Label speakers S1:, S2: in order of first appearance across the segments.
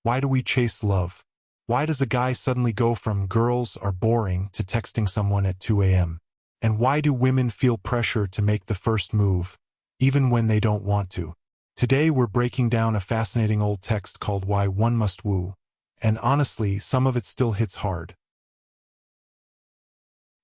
S1: Why do we chase love? Why does a guy suddenly go from girls are boring to texting someone at 2 a.m.? And why do women feel pressure to make the first move, even when they don't want to? Today we're breaking down a fascinating old text called Why One Must Woo, and honestly, some of it still hits hard.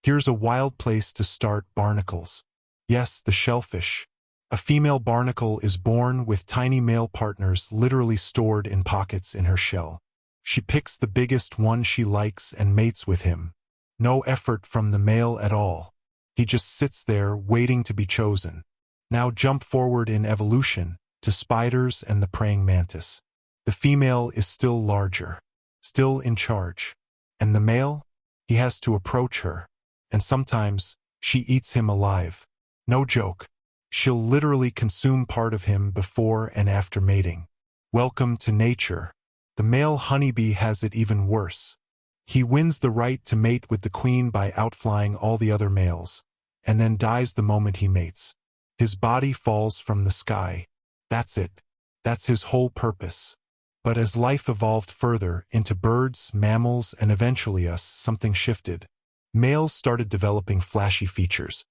S1: Here's a wild place to start: barnacles. Yes, the shellfish. A female barnacle is born with tiny male partners literally stored in pockets in her shell. She picks the biggest one she likes and mates with him. No effort from the male at all. He just sits there waiting to be chosen. Now jump forward in evolution to spiders and the praying mantis. The female is still larger, still in charge. And the male? He has to approach her. And sometimes, she eats him alive. No joke. She'll literally consume part of him before and after mating. Welcome to nature. The male honeybee has it even worse. He wins the right to mate with the queen by outflying all the other males, and then dies the moment he mates. His body falls from the sky. That's it. That's his whole purpose. But as life evolved further into birds, mammals, and eventually us, something shifted. Males started developing flashy features.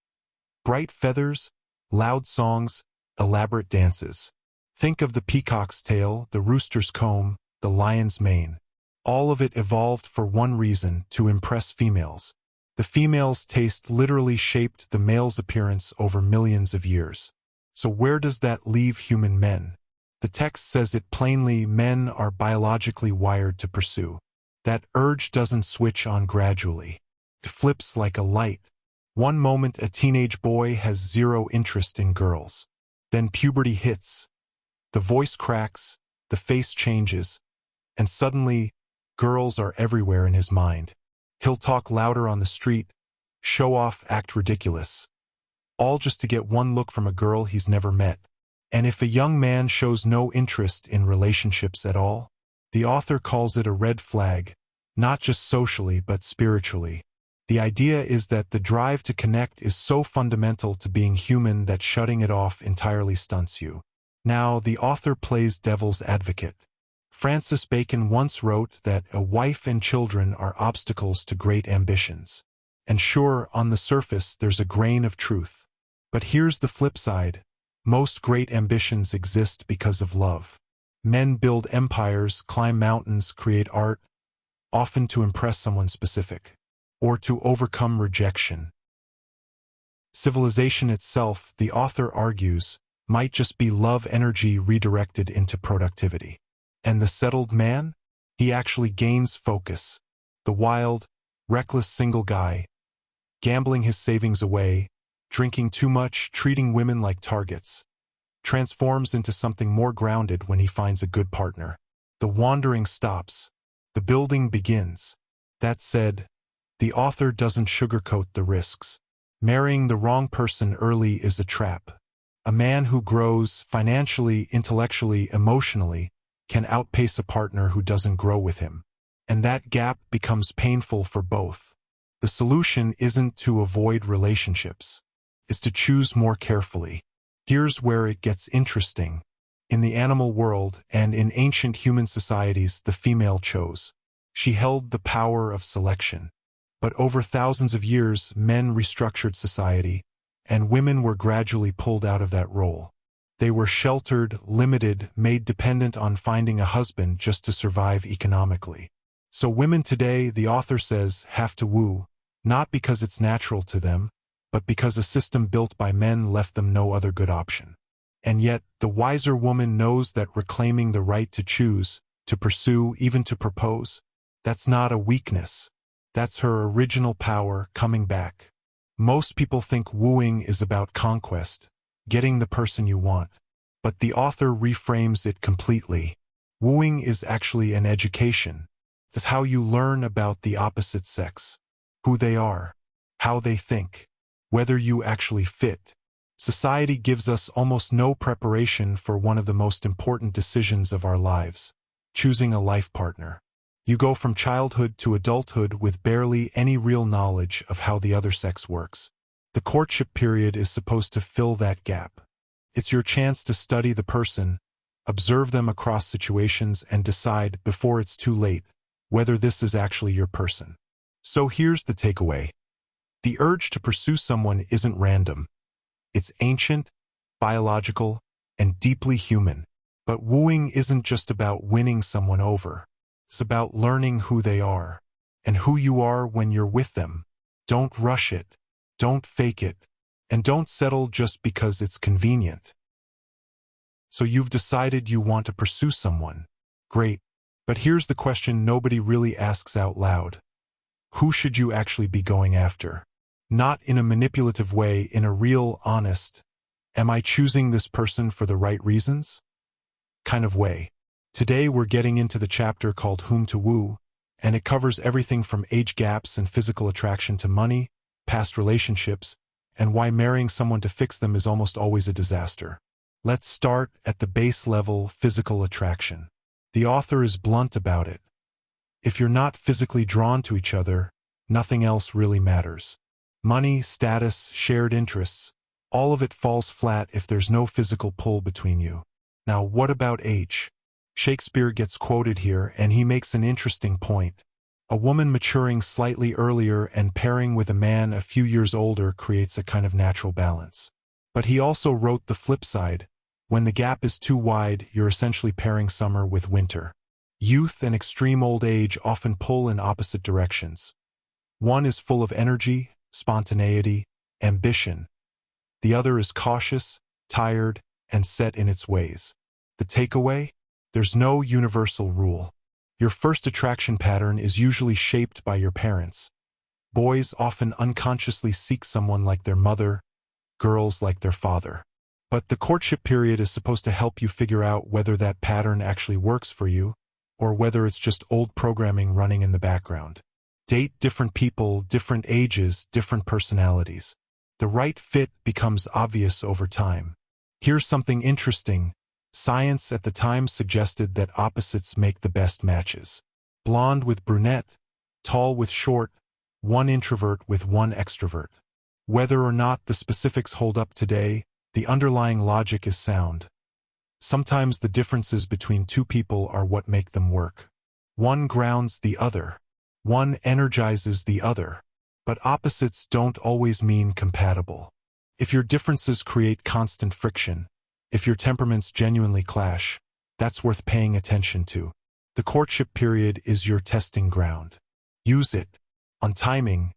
S1: Bright feathers, loud songs, elaborate dances. Think of the peacock's tail, the rooster's comb, the lion's mane. All of it evolved for one reason: to impress females. The female's taste literally shaped the male's appearance over millions of years. So where does that leave human men? The text says it plainly: men are biologically wired to pursue. That urge doesn't switch on gradually. It flips like a light. One moment a teenage boy has zero interest in girls. Then puberty hits. The voice cracks, the face changes, and suddenly, girls are everywhere in his mind. He'll talk louder on the street, show off, act ridiculous. All just to get one look from a girl he's never met. And if a young man shows no interest in relationships at all, the author calls it a red flag, not just socially but spiritually. The idea is that the drive to connect is so fundamental to being human that shutting it off entirely stunts you. Now, the author plays devil's advocate. Francis Bacon once wrote that a wife and children are obstacles to great ambitions. And sure, on the surface, there's a grain of truth. But here's the flip side. Most great ambitions exist because of love. Men build empires, climb mountains, create art, often to impress someone specific, or to overcome rejection. Civilization itself, the author argues, might just be love energy redirected into productivity. And the settled man? He actually gains focus. The wild, reckless single guy, gambling his savings away, drinking too much, treating women like targets, transforms into something more grounded when he finds a good partner. The wandering stops. The building begins. That said, the author doesn't sugarcoat the risks. Marrying the wrong person early is a trap. A man who grows financially, intellectually, emotionally can outpace a partner who doesn't grow with him. And that gap becomes painful for both. The solution isn't to avoid relationships. It's to choose more carefully. Here's where it gets interesting. In the animal world and in ancient human societies, the female chose. She held the power of selection. But over thousands of years, men restructured society, and women were gradually pulled out of that role. They were sheltered, limited, made dependent on finding a husband just to survive economically. So women today, the author says, have to woo, not because it's natural to them, but because a system built by men left them no other good option. And yet, the wiser woman knows that reclaiming the right to choose, to pursue, even to propose, that's not a weakness. That's her original power coming back. Most people think wooing is about conquest, getting the person you want. But the author reframes it completely. Wooing is actually an education. It's how you learn about the opposite sex, who they are, how they think, whether you actually fit. Society gives us almost no preparation for one of the most important decisions of our lives, choosing a life partner. You go from childhood to adulthood with barely any real knowledge of how the other sex works. The courtship period is supposed to fill that gap. It's your chance to study the person, Observe them across situations and decide before it's too late whether this is actually your person. So here's the takeaway. The urge to pursue someone isn't random. It's ancient, biological, and deeply human. But wooing isn't just about winning someone over. It's about learning who they are and who you are when you're with them. Don't rush it. Don't fake it. And don't settle just because it's convenient. So you've decided you want to pursue someone. Great. But here's the question nobody really asks out loud. Who should you actually be going after? Not in a manipulative way, in a real, honest, am I choosing this person for the right reasons? Kind of way. Today we're getting into the chapter called Whom to Woo, and it covers everything from age gaps and physical attraction to money, past relationships, and why marrying someone to fix them is almost always a disaster. Let's start at the base level, physical attraction. The author is blunt about it. If you're not physically drawn to each other, nothing else really matters. Money, status, shared interests, all of it falls flat if there's no physical pull between you. Now, what about age? Shakespeare gets quoted here, and he makes an interesting point. A woman maturing slightly earlier and pairing with a man a few years older creates a kind of natural balance. But he also wrote the flip side. When the gap is too wide, you're essentially pairing summer with winter. Youth and extreme old age often pull in opposite directions. One is full of energy, spontaneity, ambition. The other is cautious, tired, and set in its ways. The takeaway? There's no universal rule. Your first attraction pattern is usually shaped by your parents. Boys often unconsciously seek someone like their mother, girls like their father. But the courtship period is supposed to help you figure out whether that pattern actually works for you, or whether it's just old programming running in the background. Date different people, different ages, different personalities. The right fit becomes obvious over time. Here's something interesting. Science at the time suggested that opposites make the best matches. Blonde with brunette, tall with short, one introvert with one extrovert. Whether or not the specifics hold up today, the underlying logic is sound. Sometimes the differences between two people are what make them work. One grounds the other. One energizes the other. But opposites don't always mean compatible. If your differences create constant friction, if your temperaments genuinely clash, that's worth paying attention to. The courtship period is your testing ground. Use it. On timing,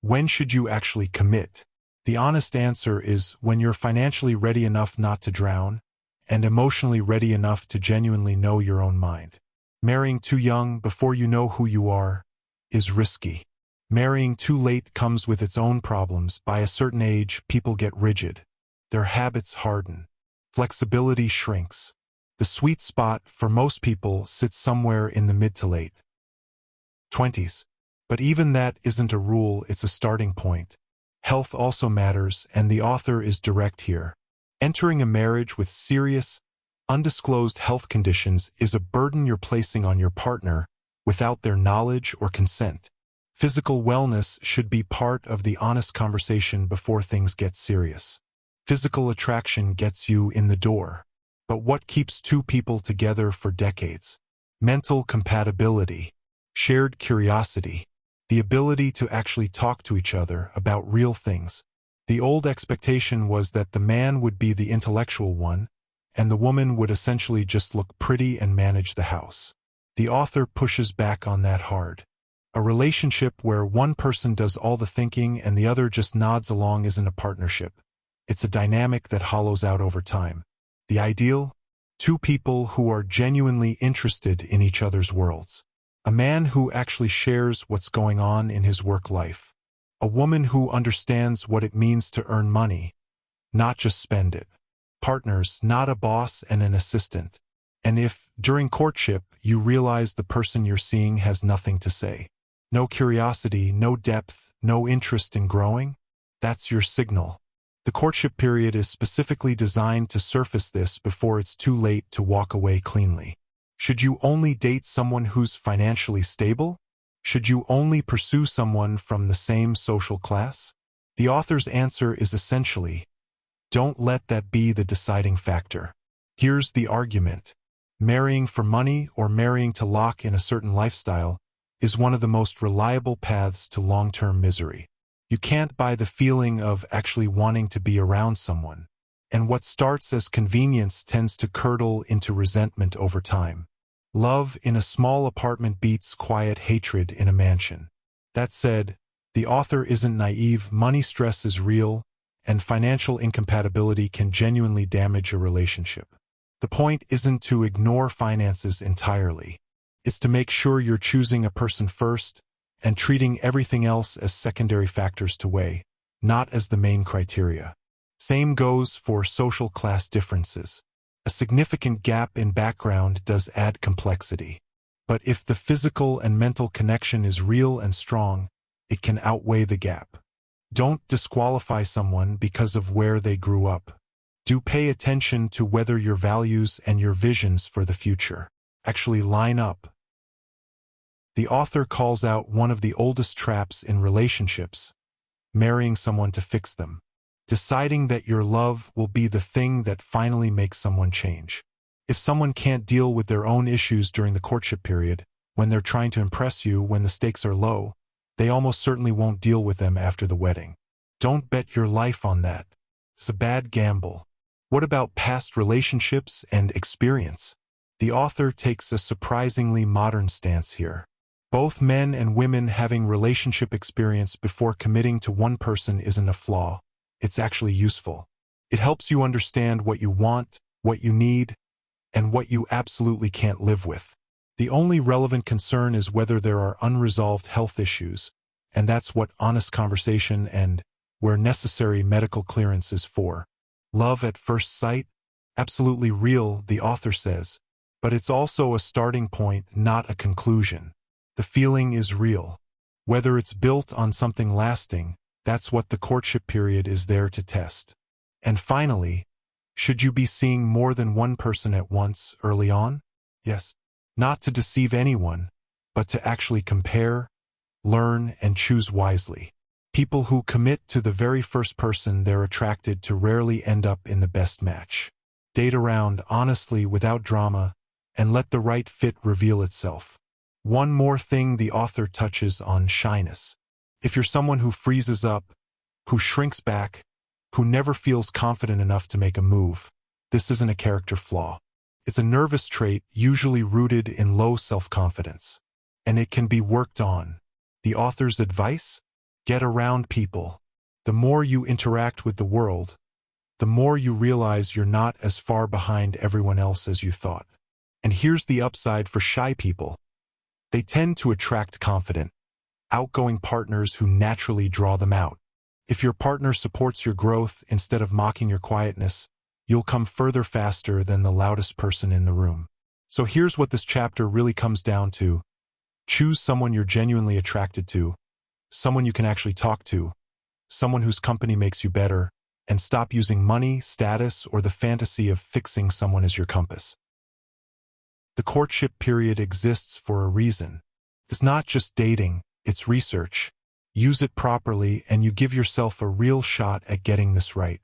S1: when should you actually commit? The honest answer is when you're financially ready enough not to drown, and emotionally ready enough to genuinely know your own mind. Marrying too young before you know who you are is risky. Marrying too late comes with its own problems. By a certain age, people get rigid. Their habits harden. Flexibility shrinks. The sweet spot for most people sits somewhere in the mid to late 20s. But even that isn't a rule, it's a starting point. Health also matters, and the author is direct here. Entering a marriage with serious, undisclosed health conditions is a burden you're placing on your partner without their knowledge or consent. Physical wellness should be part of the honest conversation before things get serious. Physical attraction gets you in the door. But what keeps two people together for decades? Mental compatibility, shared curiosity, the ability to actually talk to each other about real things. The old expectation was that the man would be the intellectual one, and the woman would essentially just look pretty and manage the house. The author pushes back on that hard. A relationship where one person does all the thinking and the other just nods along isn't a partnership. It's a dynamic that hollows out over time. The ideal? Two people who are genuinely interested in each other's worlds. A man who actually shares what's going on in his work life. A woman who understands what it means to earn money, not just spend it. Partners, not a boss and an assistant. And if, during courtship, you realize the person you're seeing has nothing to say, no curiosity, no depth, no interest in growing, that's your signal. The courtship period is specifically designed to surface this before it's too late to walk away cleanly. Should you only date someone who's financially stable? Should you only pursue someone from the same social class? The author's answer is essentially, don't let that be the deciding factor. Here's the argument. Marrying for money or marrying to lock in a certain lifestyle is one of the most reliable paths to long-term misery. You can't buy the feeling of actually wanting to be around someone. And what starts as convenience tends to curdle into resentment over time. Love in a small apartment beats quiet hatred in a mansion. That said, the author isn't naive. Money stress is real, and financial incompatibility can genuinely damage a relationship. The point isn't to ignore finances entirely. It's to make sure you're choosing a person first and treating everything else as secondary factors to weigh, not as the main criteria. Same goes for social class differences. A significant gap in background does add complexity. But if the physical and mental connection is real and strong, it can outweigh the gap. Don't disqualify someone because of where they grew up. Do pay attention to whether your values and your visions for the future actually line up. The author calls out one of the oldest traps in relationships: marrying someone to fix them. Deciding that your love will be the thing that finally makes someone change. If someone can't deal with their own issues during the courtship period, when they're trying to impress you when the stakes are low, they almost certainly won't deal with them after the wedding. Don't bet your life on that. It's a bad gamble. What about past relationships and experience? The author takes a surprisingly modern stance here. Both men and women having relationship experience before committing to one person isn't a flaw. It's actually useful. It helps you understand what you want, what you need, and what you absolutely can't live with. The only relevant concern is whether there are unresolved health issues, and that's what honest conversation and, where necessary, medical clearance is for. Love at first sight? Absolutely real, the author says. But it's also a starting point, not a conclusion. The feeling is real. Whether it's built on something lasting, that's what the courtship period is there to test. And finally, should you be seeing more than one person at once early on? Yes. Not to deceive anyone, but to actually compare, learn, and choose wisely. People who commit to the very first person they're attracted to rarely end up in the best match. Date around honestly without drama, and let the right fit reveal itself. One more thing the author touches on: shyness. If you're someone who freezes up, who shrinks back, who never feels confident enough to make a move, this isn't a character flaw. It's a nervous trait usually rooted in low self-confidence. And it can be worked on. The author's advice? Get around people. The more you interact with the world, the more you realize you're not as far behind everyone else as you thought. And here's the upside for shy people. They tend to attract confident, outgoing partners who naturally draw them out. If your partner supports your growth instead of mocking your quietness, you'll come further faster than the loudest person in the room. So here's what this chapter really comes down to. Choose someone you're genuinely attracted to, someone you can actually talk to, someone whose company makes you better, and stop using money, status, or the fantasy of fixing someone as your compass. The courtship period exists for a reason. It's not just dating, it's research. Use it properly and you give yourself a real shot at getting this right.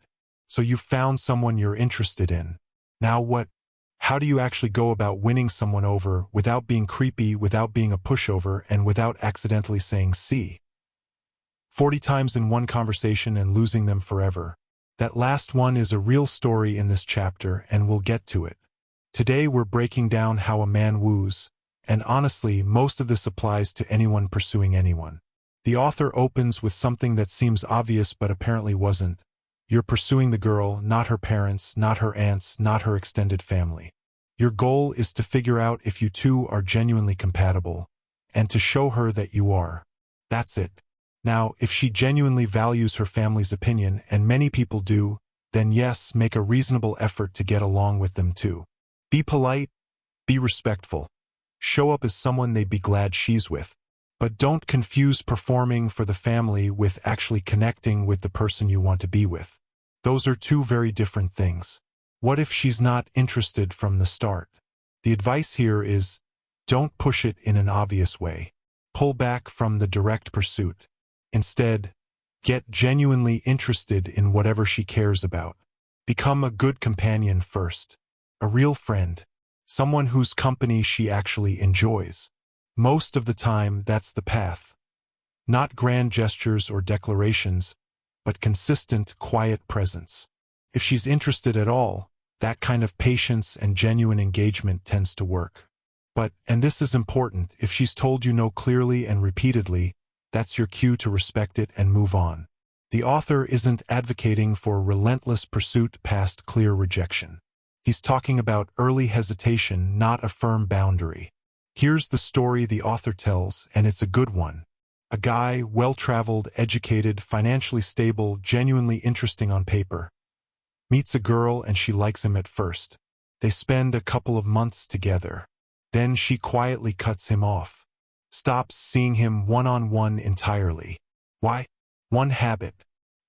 S1: So you've found someone you're interested in. Now what? How do you actually go about winning someone over without being creepy, without being a pushover, and without accidentally saying "see" 40 times in one conversation and losing them forever? That last one is a real story in this chapter, and we'll get to it. Today we're breaking down how a man woos, and honestly, most of this applies to anyone pursuing anyone. The author opens with something that seems obvious but apparently wasn't. You're pursuing the girl, not her parents, not her aunts, not her extended family. Your goal is to figure out if you two are genuinely compatible, and to show her that you are. That's it. Now, if she genuinely values her family's opinion, and many people do, then yes, make a reasonable effort to get along with them too. Be polite, be respectful. Show up as someone they'd be glad she's with. But don't confuse performing for the family with actually connecting with the person you want to be with. Those are two very different things. What if she's not interested from the start? The advice here is, don't push it in an obvious way. Pull back from the direct pursuit. Instead, get genuinely interested in whatever she cares about. Become a good companion first. A real friend. Someone whose company she actually enjoys. Most of the time, that's the path. Not grand gestures or declarations, but consistent, quiet presence. If she's interested at all, that kind of patience and genuine engagement tends to work. But, and this is important, if she's told you no clearly and repeatedly, that's your cue to respect it and move on. The author isn't advocating for relentless pursuit past clear rejection. He's talking about early hesitation, not a firm boundary. Here's the story the author tells, and it's a good one. A guy, well-traveled, educated, financially stable, genuinely interesting on paper, meets a girl and she likes him at first. They spend a couple of months together. Then she quietly cuts him off. Stops seeing him one-on-one entirely. Why? One habit.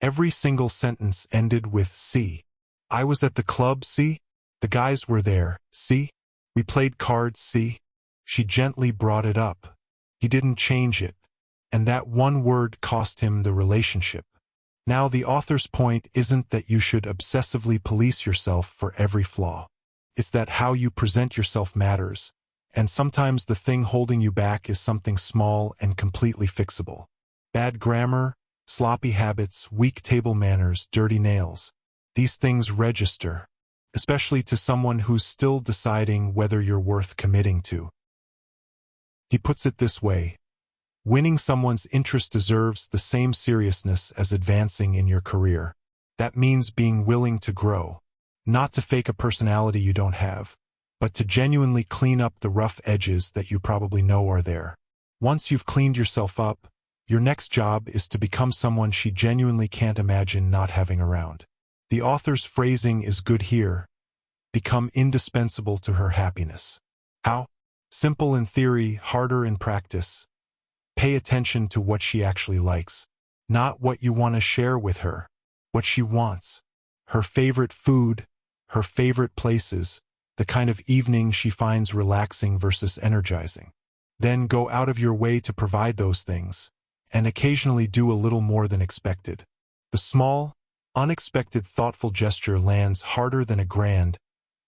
S1: Every single sentence ended with "see. I was at the club, see? The guys were there, see? We played cards, see?" She gently brought it up. He didn't change it. And that one word cost him the relationship. Now the author's point isn't that you should obsessively police yourself for every flaw. It's that how you present yourself matters, and sometimes the thing holding you back is something small and completely fixable. Bad grammar, sloppy habits, weak table manners, dirty nails. These things register, especially to someone who's still deciding whether you're worth committing to. He puts it this way. Winning someone's interest deserves the same seriousness as advancing in your career. That means being willing to grow. Not to fake a personality you don't have, but to genuinely clean up the rough edges that you probably know are there. Once you've cleaned yourself up, your next job is to become someone she genuinely can't imagine not having around. The author's phrasing is good here. Become indispensable to her happiness. How? Simple in theory, harder in practice. Pay attention to what she actually likes. Not what you want to share with her. What she wants. Her favorite food, her favorite places, the kind of evening she finds relaxing versus energizing. Then go out of your way to provide those things, and occasionally do a little more than expected. The small, unexpected thoughtful gesture lands harder than a grand,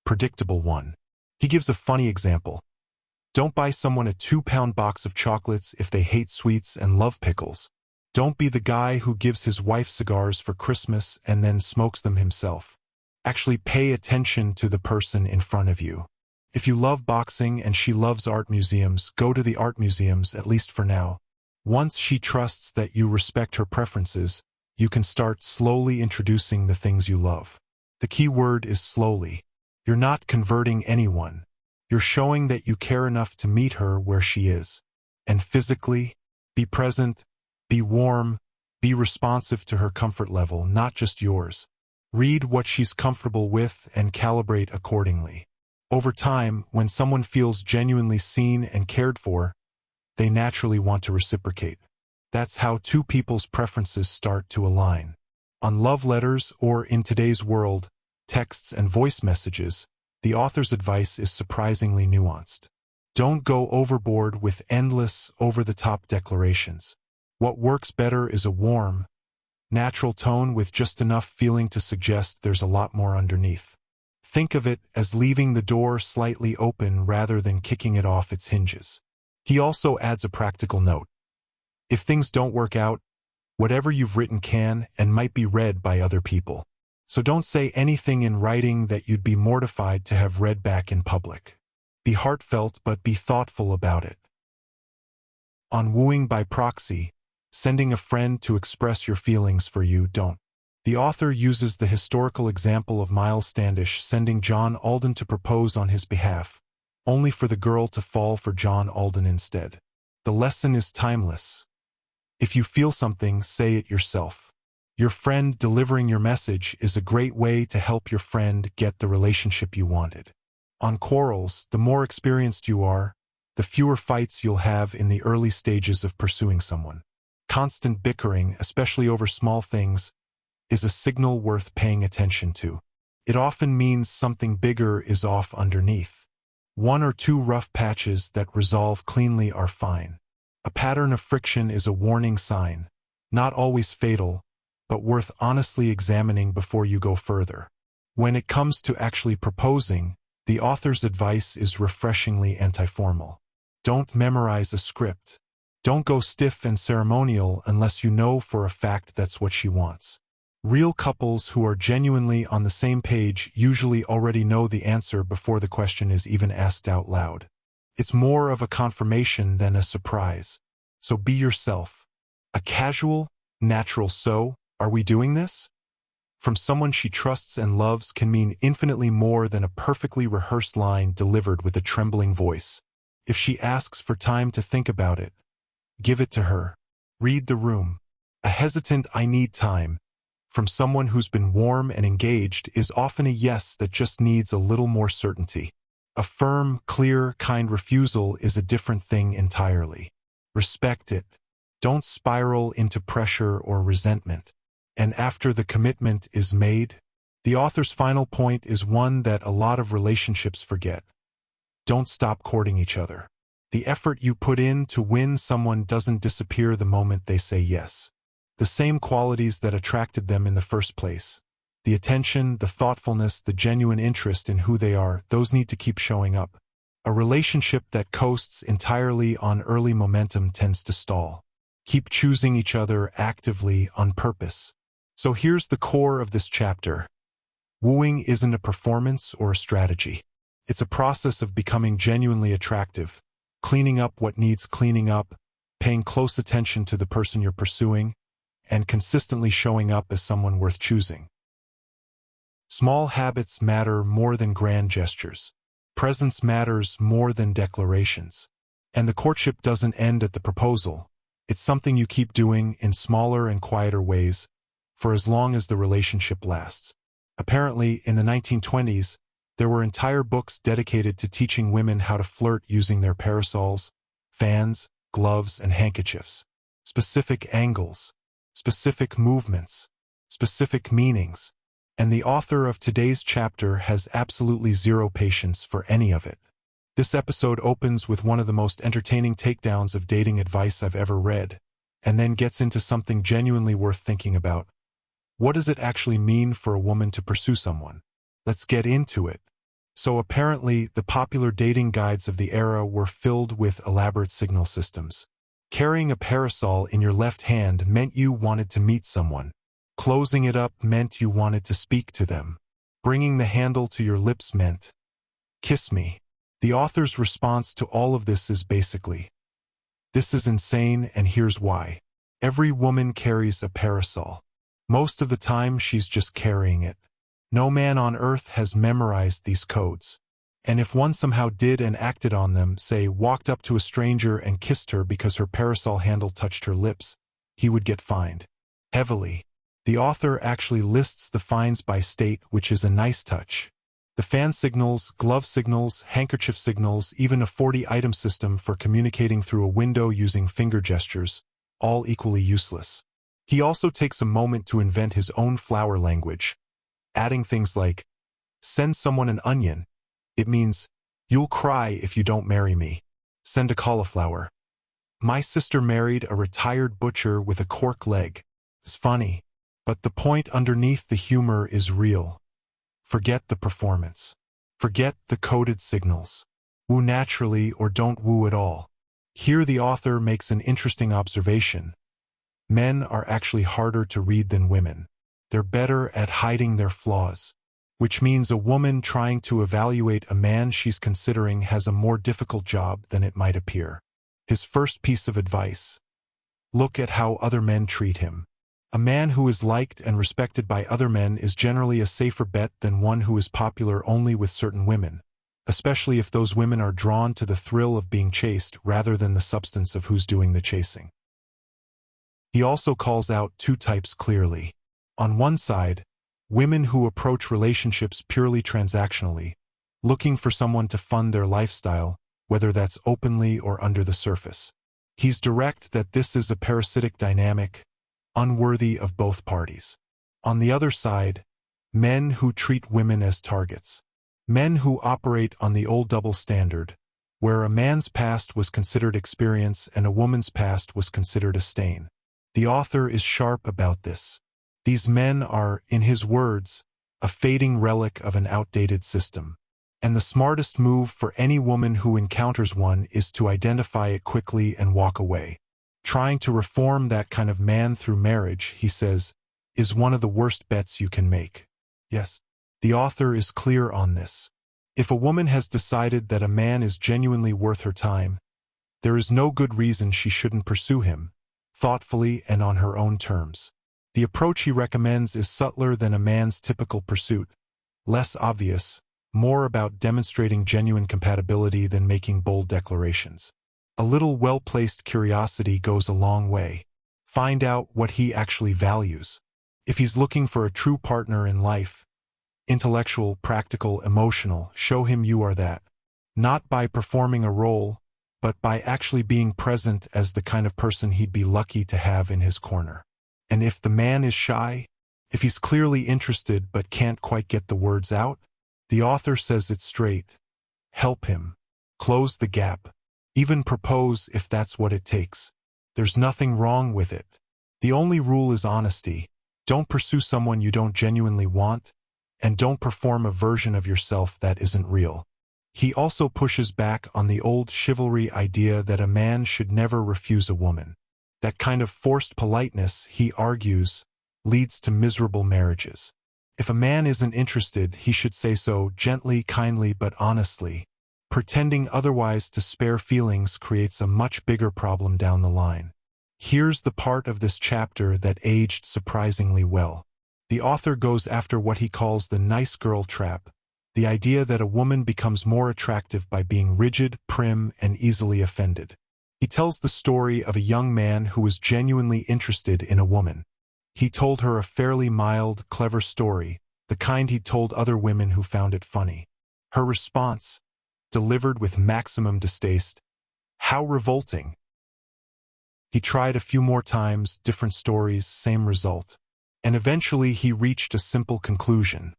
S1: predictable one. He gives a funny example. Don't buy someone a 2-pound box of chocolates if they hate sweets and love pickles. Don't be the guy who gives his wife cigars for Christmas and then smokes them himself. Actually pay attention to the person in front of you. If you love boxing and she loves art museums, go to the art museums, at least for now. Once she trusts that you respect her preferences, you can start slowly introducing the things you love. The key word is slowly. You're not converting anyone. You're showing that you care enough to meet her where she is. And physically, be present, be warm, be responsive to her comfort level, not just yours. Read what she's comfortable with and calibrate accordingly. Over time, when someone feels genuinely seen and cared for, they naturally want to reciprocate. That's how two people's preferences start to align. On love letters, or in today's world, texts and voice messages, the author's advice is surprisingly nuanced. Don't go overboard with endless, over-the-top declarations. What works better is a warm, natural tone with just enough feeling to suggest there's a lot more underneath. Think of it as leaving the door slightly open rather than kicking it off its hinges. He also adds a practical note. If things don't work out, whatever you've written can and might be read by other people. So don't say anything in writing that you'd be mortified to have read back in public. Be heartfelt, but be thoughtful about it. On wooing by proxy, sending a friend to express your feelings for you, don't. The author uses the historical example of Miles Standish sending John Alden to propose on his behalf, only for the girl to fall for John Alden instead. The lesson is timeless. If you feel something, say it yourself. Your friend delivering your message is a great way to help your friend get the relationship you wanted. On quarrels, the more experienced you are, the fewer fights you'll have in the early stages of pursuing someone. Constant bickering, especially over small things, is a signal worth paying attention to. It often means something bigger is off underneath. 1 or 2 rough patches that resolve cleanly are fine. A pattern of friction is a warning sign, not always fatal, but worth honestly examining before you go further. When it comes to actually proposing, The author's advice is refreshingly anti-formal. Don't memorize a script. Don't go stiff and ceremonial unless you know for a fact that's what she wants. Real couples who are genuinely on the same page usually already know the answer before the question is even asked out loud. It's more of a confirmation than a surprise. So be yourself. A casual, natural "so, are we doing this?" from someone she trusts and loves can mean infinitely more than a perfectly rehearsed line delivered with a trembling voice. If she asks for time to think about it, give it to her. Read the room. A hesitant "I need time" from someone who's been warm and engaged is often a yes that just needs a little more certainty. A firm, clear, kind refusal is a different thing entirely. Respect it. Don't spiral into pressure or resentment. And after the commitment is made, the author's final point is one that a lot of relationships forget. Don't stop courting each other. The effort you put in to win someone doesn't disappear the moment they say yes. The same qualities that attracted them in the first place, the attention, the thoughtfulness, the genuine interest in who they are, those need to keep showing up. A relationship that coasts entirely on early momentum tends to stall. Keep choosing each other actively on purpose. So here's the core of this chapter. Wooing isn't a performance or a strategy. It's a process of becoming genuinely attractive, cleaning up what needs cleaning up, paying close attention to the person you're pursuing, and consistently showing up as someone worth choosing. Small habits matter more than grand gestures. Presence matters more than declarations. And the courtship doesn't end at the proposal. It's something you keep doing in smaller and quieter ways for as long as the relationship lasts. Apparently, in the 1920s, there were entire books dedicated to teaching women how to flirt using their parasols, fans, gloves, and handkerchiefs. Specific angles, specific movements, specific meanings. And the author of today's chapter has absolutely zero patience for any of it. This episode opens with one of the most entertaining takedowns of dating advice I've ever read, and then gets into something genuinely worth thinking about. What does it actually mean for a woman to pursue someone? Let's get into it. So apparently, the popular dating guides of the era were filled with elaborate signal systems. Carrying a parasol in your left hand meant you wanted to meet someone. Closing it up meant you wanted to speak to them. Bringing the handle to your lips meant, "Kiss me." The author's response to all of this is basically, this is insane and here's why. Every woman carries a parasol. Most of the time she's just carrying it. No man on earth has memorized these codes. And if one somehow did and acted on them, say walked up to a stranger and kissed her because her parasol handle touched her lips, he would get fined. Heavily. The author actually lists the fines by state, which is a nice touch. The fan signals, glove signals, handkerchief signals, even a 40-item system for communicating through a window using finger gestures, all equally useless. He also takes a moment to invent his own flower language, adding things like, send someone an onion. It means, you'll cry if you don't marry me. Send a cauliflower. My sister married a retired butcher with a cork leg. It's funny. But the point underneath the humor is real. Forget the performance. Forget the coded signals. Woo naturally or don't woo at all. Here the author makes an interesting observation. Men are actually harder to read than women. They're better at hiding their flaws. Which means a woman trying to evaluate a man she's considering has a more difficult job than it might appear. His first piece of advice. Look at how other men treat him. A man who is liked and respected by other men is generally a safer bet than one who is popular only with certain women, especially if those women are drawn to the thrill of being chased rather than the substance of who's doing the chasing. He also calls out two types clearly. On one side, women who approach relationships purely transactionally, looking for someone to fund their lifestyle, whether that's openly or under the surface. He's direct that this is a parasitic dynamic, unworthy of both parties. On the other side, men who treat women as targets. Men who operate on the old double standard, where a man's past was considered experience and a woman's past was considered a stain. The author is sharp about this. These men are, in his words, a fading relic of an outdated system. And the smartest move for any woman who encounters one is to identify it quickly and walk away. Trying to reform that kind of man through marriage, he says, is one of the worst bets you can make. Yes, the author is clear on this. If a woman has decided that a man is genuinely worth her time, there is no good reason she shouldn't pursue him, thoughtfully and on her own terms. The approach he recommends is subtler than a man's typical pursuit, less obvious, more about demonstrating genuine compatibility than making bold declarations. A little well-placed curiosity goes a long way. Find out what he actually values. If he's looking for a true partner in life, intellectual, practical, emotional, show him you are that. Not by performing a role, but by actually being present as the kind of person he'd be lucky to have in his corner. And if the man is shy, if he's clearly interested but can't quite get the words out, the author says it straight. Help him. Close the gap. Even propose if that's what it takes. There's nothing wrong with it. The only rule is honesty. Don't pursue someone you don't genuinely want, and don't perform a version of yourself that isn't real. He also pushes back on the old chivalry idea that a man should never refuse a woman. That kind of forced politeness, he argues, leads to miserable marriages. If a man isn't interested, he should say so gently, kindly, but honestly. Pretending otherwise to spare feelings creates a much bigger problem down the line. Here's the part of this chapter that aged surprisingly well. The author goes after what he calls the nice girl trap, the idea that a woman becomes more attractive by being rigid, prim, and easily offended. He tells the story of a young man who was genuinely interested in a woman. He told her a fairly mild, clever story, the kind he'd told other women who found it funny. Her response, delivered with maximum distaste, "How revolting." He tried a few more times, different stories, same result. And eventually he reached a simple conclusion.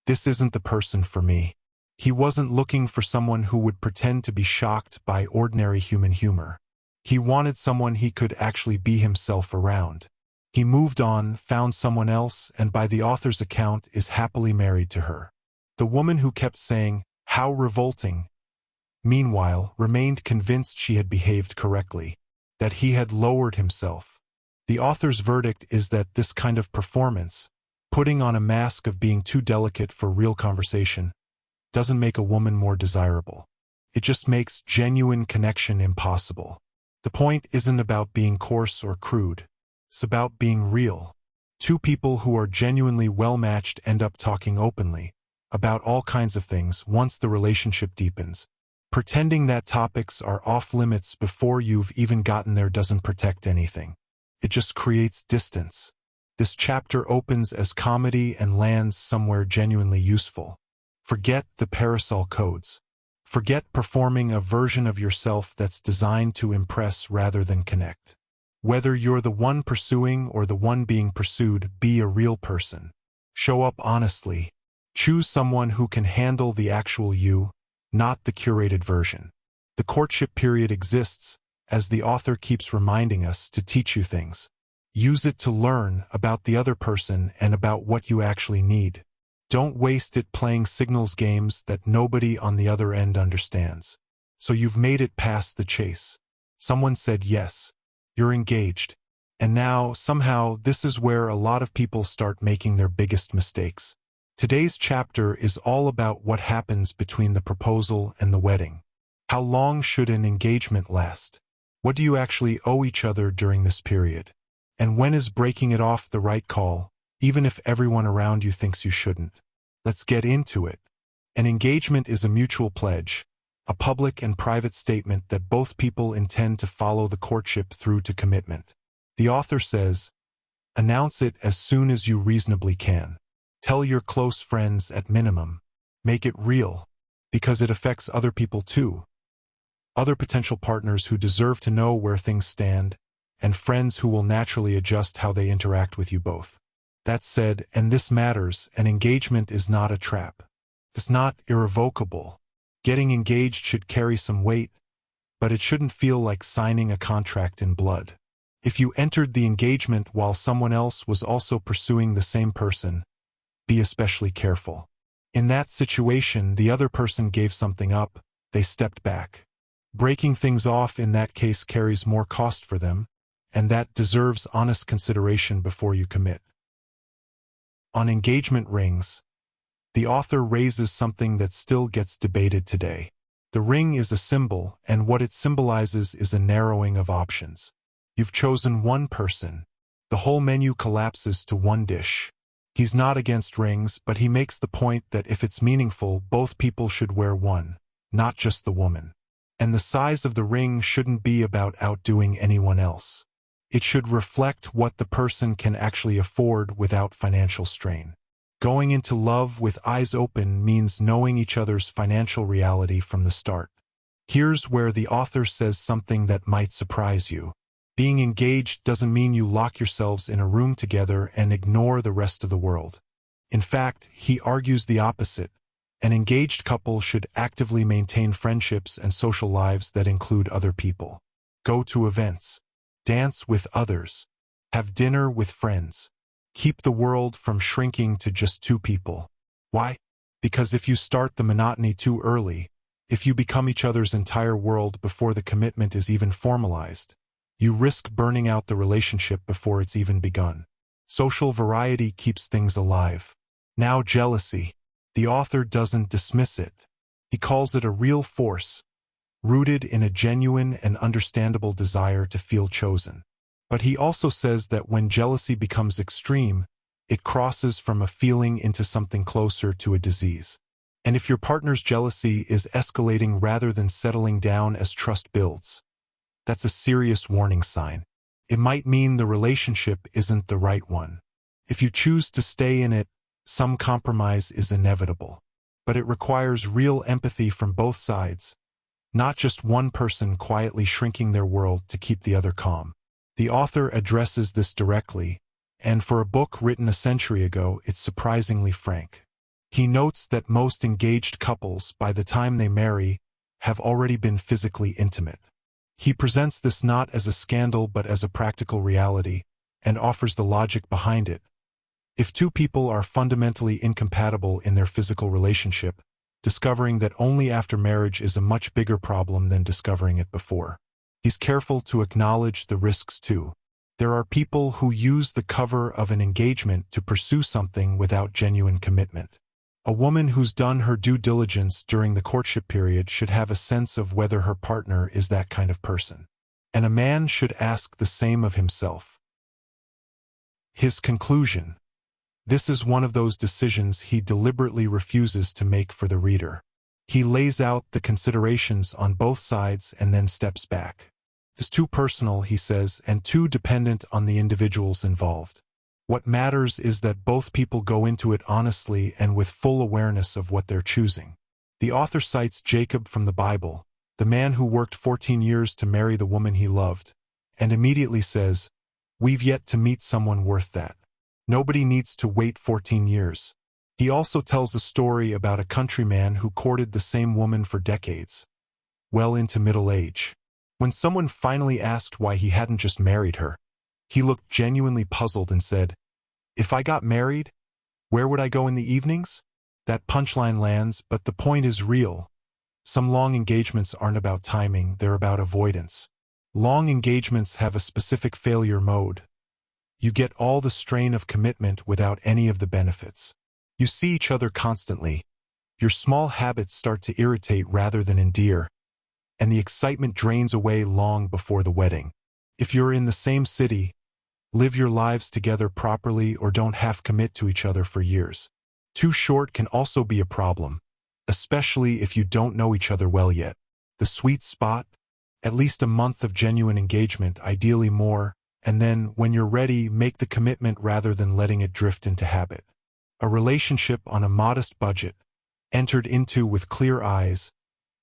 S1: This isn't the person for me. He wasn't looking for someone who would pretend to be shocked by ordinary human humor. He wanted someone he could actually be himself around. He moved on, found someone else, and by the author's account is happily married to her. The woman who kept saying, "How revolting," meanwhile, remained convinced she had behaved correctly, that he had lowered himself. The author's verdict is that this kind of performance, putting on a mask of being too delicate for real conversation, doesn't make a woman more desirable. It just makes genuine connection impossible. The point isn't about being coarse or crude. It's about being real. Two people who are genuinely well-matched end up talking openly about all kinds of things once the relationship deepens. Pretending that topics are off-limits before you've even gotten there doesn't protect anything. It just creates distance. This chapter opens as comedy and lands somewhere genuinely useful. Forget the parasol codes. Forget performing a version of yourself that's designed to impress rather than connect. Whether you're the one pursuing or the one being pursued, be a real person. Show up honestly. Choose someone who can handle the actual you, not the curated version. The courtship period exists, as the author keeps reminding us, to teach you things. Use it to learn about the other person and about what you actually need. Don't waste it playing signals games that nobody on the other end understands. So you've made it past the chase. Someone said yes. You're engaged. And now, somehow, this is where a lot of people start making their biggest mistakes. Today's chapter is all about what happens between the proposal and the wedding. How long should an engagement last? What do you actually owe each other during this period? And when is breaking it off the right call, even if everyone around you thinks you shouldn't? Let's get into it. An engagement is a mutual pledge, a public and private statement that both people intend to follow the courtship through to commitment. The author says, announce it as soon as you reasonably can. Tell your close friends at minimum. Make it real, because it affects other people too. Other potential partners who deserve to know where things stand, and friends who will naturally adjust how they interact with you both. That said, and this matters, an engagement is not a trap. It's not irrevocable. Getting engaged should carry some weight, but it shouldn't feel like signing a contract in blood. If you entered the engagement while someone else was also pursuing the same person, be especially careful. In that situation, the other person gave something up, they stepped back. Breaking things off in that case carries more cost for them, and that deserves honest consideration before you commit. On engagement rings, the author raises something that still gets debated today. The ring is a symbol, and what it symbolizes is a narrowing of options. You've chosen one person. The whole menu collapses to one dish. He's not against rings, but he makes the point that if it's meaningful, both people should wear one, not just the woman. And the size of the ring shouldn't be about outdoing anyone else. It should reflect what the person can actually afford without financial strain. Going into love with eyes open means knowing each other's financial reality from the start. Here's where the author says something that might surprise you. Being engaged doesn't mean you lock yourselves in a room together and ignore the rest of the world. In fact, he argues the opposite. An engaged couple should actively maintain friendships and social lives that include other people. Go to events. Dance with others. Have dinner with friends. Keep the world from shrinking to just two people. Why? Because if you start the monotony too early, if you become each other's entire world before the commitment is even formalized, you risk burning out the relationship before it's even begun. Social variety keeps things alive. Now jealousy. The author doesn't dismiss it. He calls it a real force, rooted in a genuine and understandable desire to feel chosen. But he also says that when jealousy becomes extreme, it crosses from a feeling into something closer to a disease. And if your partner's jealousy is escalating rather than settling down as trust builds, that's a serious warning sign. It might mean the relationship isn't the right one. If you choose to stay in it, some compromise is inevitable. But it requires real empathy from both sides, not just one person quietly shrinking their world to keep the other calm. The author addresses this directly, and for a book written a century ago, it's surprisingly frank. He notes that most engaged couples, by the time they marry, have already been physically intimate. He presents this not as a scandal but as a practical reality, and offers the logic behind it. If two people are fundamentally incompatible in their physical relationship, discovering that only after marriage is a much bigger problem than discovering it before. He's careful to acknowledge the risks too. There are people who use the cover of an engagement to pursue something without genuine commitment. A woman who's done her due diligence during the courtship period should have a sense of whether her partner is that kind of person. And a man should ask the same of himself. His conclusion. This is one of those decisions he deliberately refuses to make for the reader. He lays out the considerations on both sides and then steps back. It's too personal, he says, and too dependent on the individuals involved. What matters is that both people go into it honestly and with full awareness of what they're choosing. The author cites Jacob from the Bible, the man who worked 14 years to marry the woman he loved, and immediately says, "We've yet to meet someone worth that." Nobody needs to wait 14 years. He also tells a story about a countryman who courted the same woman for decades, well into middle age. When someone finally asked why he hadn't just married her, he looked genuinely puzzled and said, "If I got married, where would I go in the evenings?" That punchline lands, but the point is real. Some long engagements aren't about timing, they're about avoidance. Long engagements have a specific failure mode. You get all the strain of commitment without any of the benefits. You see each other constantly. Your small habits start to irritate rather than endear, and the excitement drains away long before the wedding. If you're in the same city, live your lives together properly or don't half commit to each other for years. Too short can also be a problem, especially if you don't know each other well yet. The sweet spot? At least a month of genuine engagement, ideally more, and then, when you're ready, make the commitment rather than letting it drift into habit. A relationship on a modest budget, entered into with clear eyes,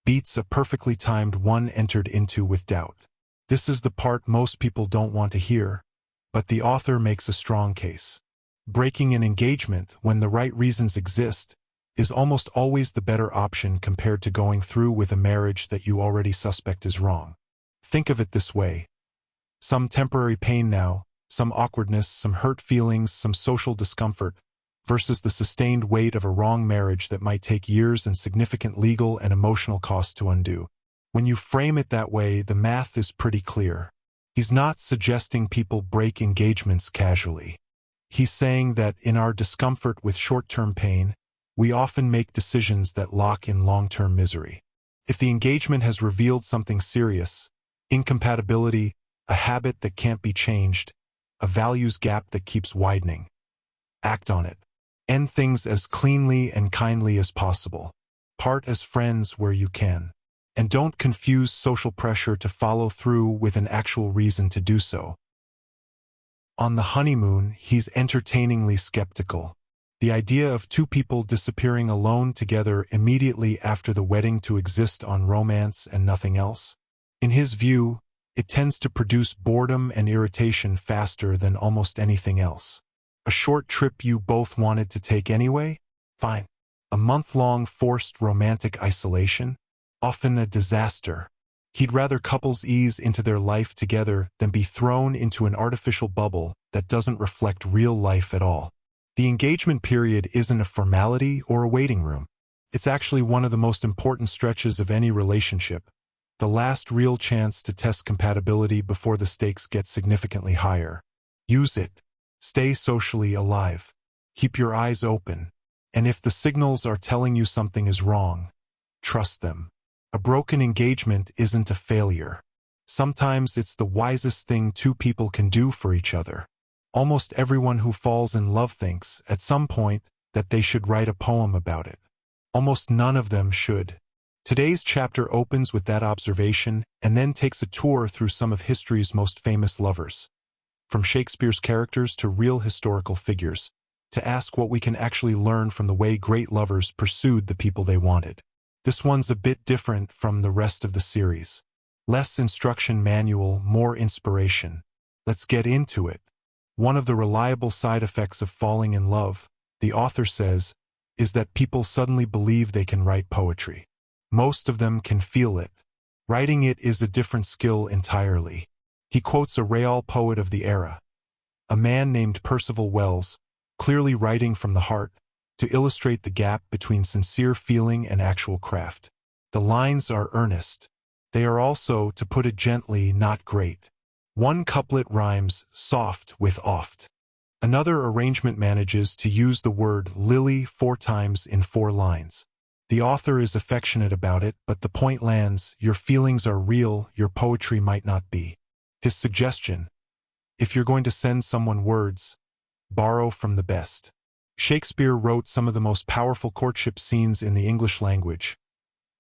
S1: beats a perfectly timed one entered into with doubt. This is the part most people don't want to hear, but the author makes a strong case. Breaking an engagement, when the right reasons exist, is almost always the better option compared to going through with a marriage that you already suspect is wrong. Think of it this way. Some temporary pain now, some awkwardness, some hurt feelings, some social discomfort, versus the sustained weight of a wrong marriage that might take years and significant legal and emotional costs to undo. When you frame it that way, the math is pretty clear. He's not suggesting people break engagements casually. He's saying that in our discomfort with short-term pain, we often make decisions that lock in long-term misery. If the engagement has revealed something serious, incompatibility, a habit that can't be changed, a values gap that keeps widening, act on it. End things as cleanly and kindly as possible. Part as friends where you can. And don't confuse social pressure to follow through with an actual reason to do so. On the honeymoon, he's entertainingly skeptical. The idea of two people disappearing alone together immediately after the wedding to exist on romance and nothing else. In his view, it tends to produce boredom and irritation faster than almost anything else. A short trip you both wanted to take anyway? Fine. A month-long forced romantic isolation? Often a disaster. He'd rather couples ease into their life together than be thrown into an artificial bubble that doesn't reflect real life at all. The engagement period isn't a formality or a waiting room. It's actually one of the most important stretches of any relationship, the last real chance to test compatibility before the stakes get significantly higher. Use it. Stay socially alive. Keep your eyes open. And if the signals are telling you something is wrong, trust them. A broken engagement isn't a failure. Sometimes it's the wisest thing two people can do for each other. Almost everyone who falls in love thinks, at some point, that they should write a poem about it. Almost none of them should. Today's chapter opens with that observation and then takes a tour through some of history's most famous lovers. From Shakespeare's characters to real historical figures, to ask what we can actually learn from the way great lovers pursued the people they wanted. This one's a bit different from the rest of the series. Less instruction manual, more inspiration. Let's get into it. One of the reliable side effects of falling in love, the author says, is that people suddenly believe they can write poetry. Most of them can feel it. Writing it is a different skill entirely. He quotes a real poet of the era, a man named Percival Wells, clearly writing from the heart, to illustrate the gap between sincere feeling and actual craft. The lines are earnest. They are also, to put it gently, not great. One couplet rhymes soft with oft. Another arrangement manages to use the word lily 4 times in 4 lines. The author is affectionate about it, but the point lands, your feelings are real, your poetry might not be. His suggestion: if you're going to send someone words, borrow from the best. Shakespeare wrote some of the most powerful courtship scenes in the English language.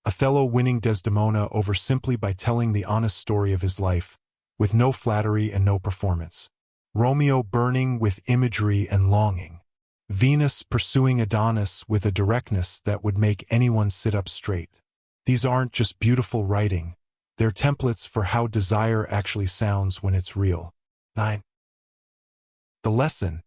S1: Othello winning Desdemona over simply by telling the honest story of his life, with no flattery and no performance. Romeo burning with imagery and longing. Venus pursuing Adonis with a directness that would make anyone sit up straight. These aren't just beautiful writing. They're templates for how desire actually sounds when it's real. 9. The lesson: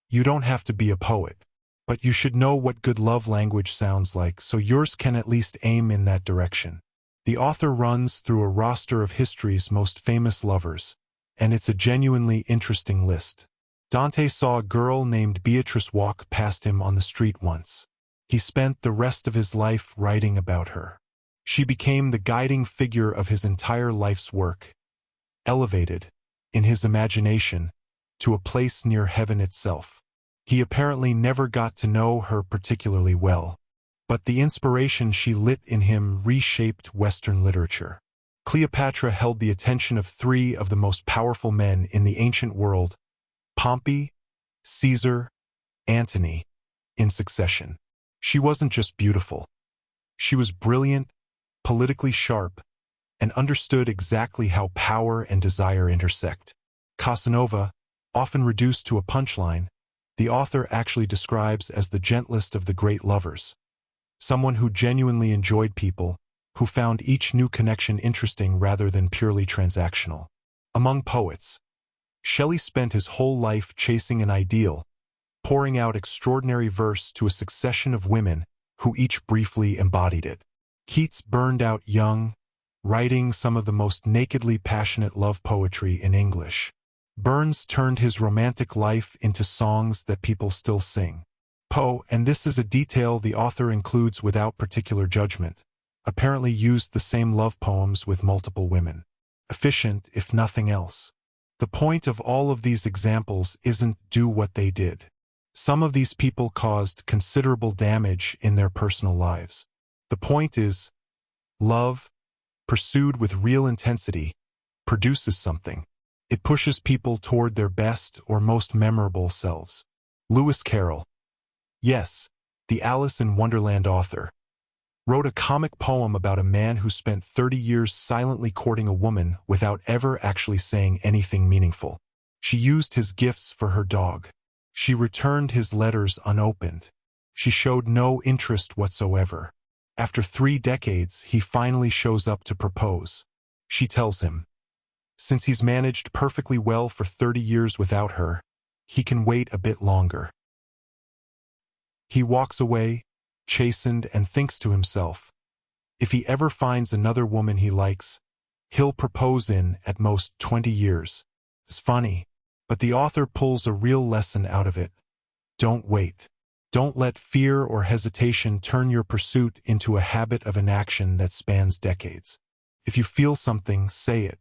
S1: you don't have to be a poet, but you should know what good love language sounds like so yours can at least aim in that direction. The author runs through a roster of history's most famous lovers, and it's a genuinely interesting list. Dante saw a girl named Beatrice walk past him on the street once. He spent the rest of his life writing about her. She became the guiding figure of his entire life's work, elevated, in his imagination, to a place near heaven itself. He apparently never got to know her particularly well, but the inspiration she lit in him reshaped Western literature. Cleopatra held the attention of 3 of the most powerful men in the ancient world: Pompey, Caesar, Antony, in succession. She wasn't just beautiful. She was brilliant, politically sharp, and understood exactly how power and desire intersect. Casanova, often reduced to a punchline, the author actually describes as the gentlest of the great lovers. Someone who genuinely enjoyed people, who found each new connection interesting rather than purely transactional. Among poets, Shelley spent his whole life chasing an ideal, pouring out extraordinary verse to a succession of women who each briefly embodied it. Keats burned out young, writing some of the most nakedly passionate love poetry in English. Burns turned his romantic life into songs that people still sing. Poe, and this is a detail the author includes without particular judgment, apparently used the same love poems with multiple women. Efficient, if nothing else. The point of all of these examples isn't do what they did. Some of these people caused considerable damage in their personal lives. The point is, love, pursued with real intensity, produces something. It pushes people toward their best or most memorable selves. Lewis Carroll. Yes, the Alice in Wonderland author, wrote a comic poem about a man who spent 30 years silently courting a woman without ever actually saying anything meaningful. She used his gifts for her dog. She returned his letters unopened. She showed no interest whatsoever. After 3 decades, he finally shows up to propose. She tells him, since he's managed perfectly well for 30 years without her, he can wait a bit longer. He walks away, chastened, and thinks to himself, if he ever finds another woman he likes, he'll propose in, at most, 20 years. It's funny, but the author pulls a real lesson out of it. Don't wait. Don't let fear or hesitation turn your pursuit into a habit of inaction that spans decades. If you feel something, say it.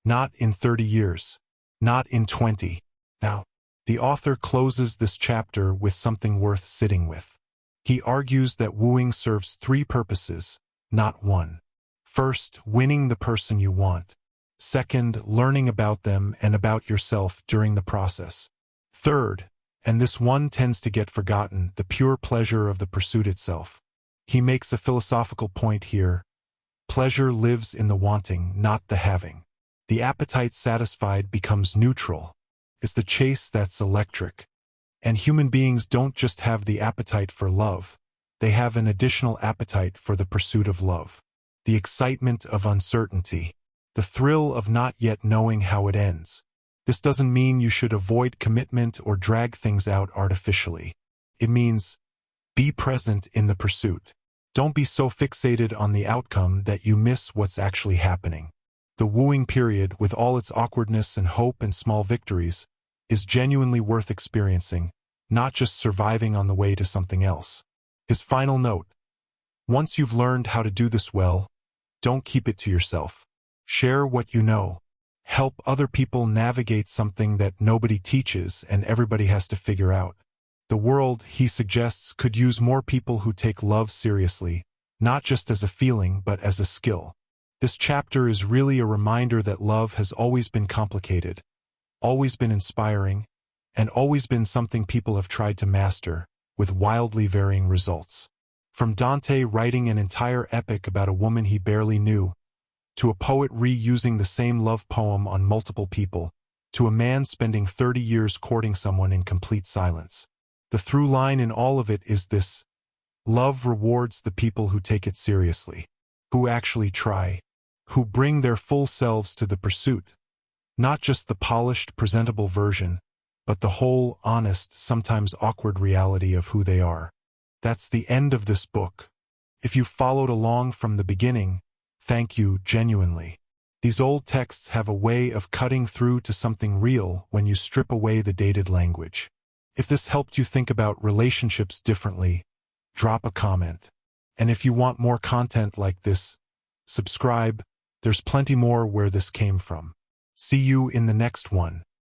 S1: Not in 30 years. Not in 20. Now, the author closes this chapter with something worth sitting with. He argues that wooing serves 3 purposes, not 1. First, winning the person you want. Second, learning about them and about yourself during the process. Third, and this one tends to get forgotten, the pure pleasure of the pursuit itself. He makes a philosophical point here. Pleasure lives in the wanting, not the having. The appetite satisfied becomes neutral. It's the chase that's electric. And human beings don't just have the appetite for love, they have an additional appetite for the pursuit of love. The excitement of uncertainty. The thrill of not yet knowing how it ends. This doesn't mean you should avoid commitment or drag things out artificially. It means, be present in the pursuit. Don't be so fixated on the outcome that you miss what's actually happening. The wooing period, with all its awkwardness and hope and small victories, is genuinely worth experiencing, not just surviving on the way to something else. His final note. Once you've learned how to do this well, don't keep it to yourself. Share what you know. Help other people navigate something that nobody teaches and everybody has to figure out. The world, he suggests, could use more people who take love seriously, not just as a feeling but as a skill. This chapter is really a reminder that love has always been complicated, always been inspiring, and always been something people have tried to master, with wildly varying results. From Dante writing an entire epic about a woman he barely knew, to a poet reusing the same love poem on multiple people, to a man spending 30 years courting someone in complete silence. The through line in all of it is this: love rewards the people who take it seriously, who actually try, who bring their full selves to the pursuit. Not just the polished, presentable version, but the whole, honest, sometimes awkward reality of who they are. That's the end of this book. If you followed along from the beginning, thank you genuinely. These old texts have a way of cutting through to something real when you strip away the dated language. If this helped you think about relationships differently, drop a comment. And if you want more content like this, subscribe. There's plenty more where this came from. See you in the next one.